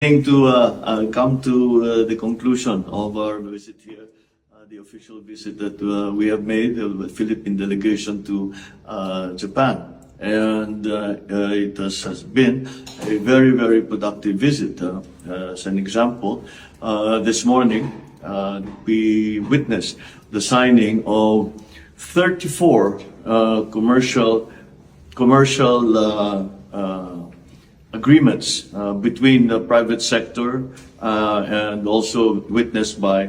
To come to the conclusion of our visit here, the official visit that we have made, the Philippine delegation to Japan. And it has been a very, very productive visit. As an example, this morning we witnessed the signing of 34 commercial agreements between the private sector and also witnessed by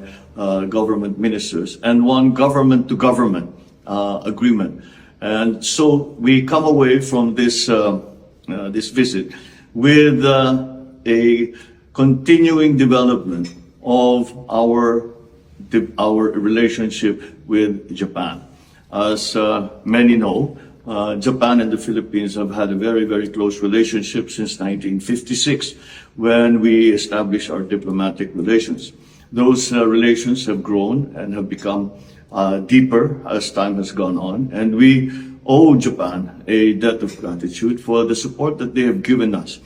government ministers, and one government-to-government agreement. And so we come away from this visit with a continuing development of our relationship with Japan. As many know, Japan and the Philippines have had a very, very close relationship since 1956, when we established our diplomatic relations. Those relations have grown and have become deeper as time has gone on, and we owe Japan a debt of gratitude for the support that they have given us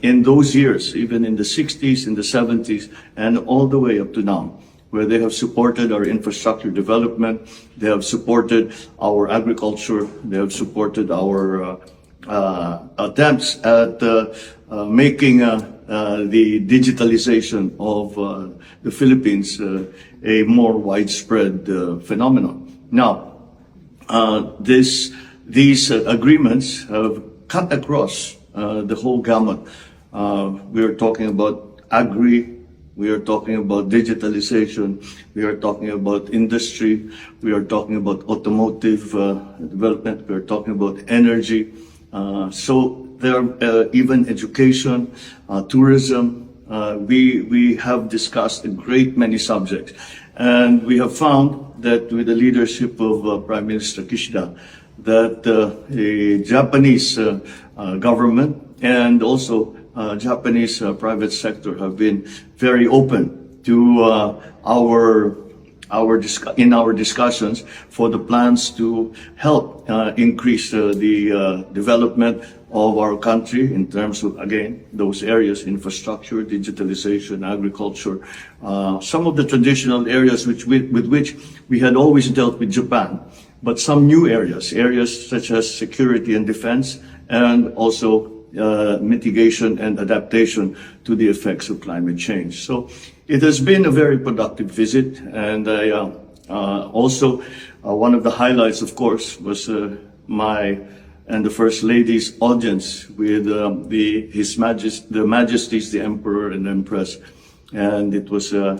in those years, even in the 60s, in the 70s, and all the way up to now, where they have supported our infrastructure development, they have supported our agriculture, they have supported our attempts at making the digitalization of the Philippines a more widespread phenomenon. Now, these agreements have cut across the whole gamut. We are talking about we are talking about digitalization, we are talking about industry, we are talking about automotive development, we are talking about energy. So there are even education, tourism. We have discussed a great many subjects. And we have found that with the leadership of Prime Minister Kishida, that the Japanese government and also Japanese private sector have been very open to our discussions for the plans to help increase the development of our country in terms of, again, those areas: infrastructure, digitalization, agriculture, some of the traditional areas with which we had always dealt with Japan, but some new areas such as security and defense, and also mitigation and adaptation to the effects of climate change. So it has been a very productive visit, and also one of the highlights, of course, was my and the First Lady's audience with the Majesties, the Emperor and Empress, and it was a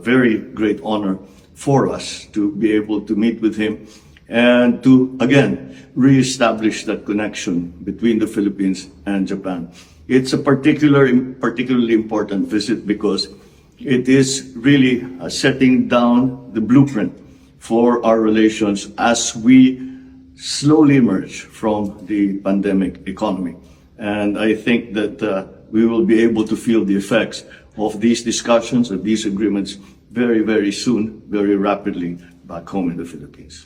very great honor for us to be able to meet with him and to, again, re-establish that connection between the Philippines and Japan. It's a particularly important visit because it is really setting down the blueprint for our relations as we slowly emerge from the pandemic economy. And I think that we will be able to feel the effects of these discussions, of these agreements very, very soon, very rapidly back home in the Philippines.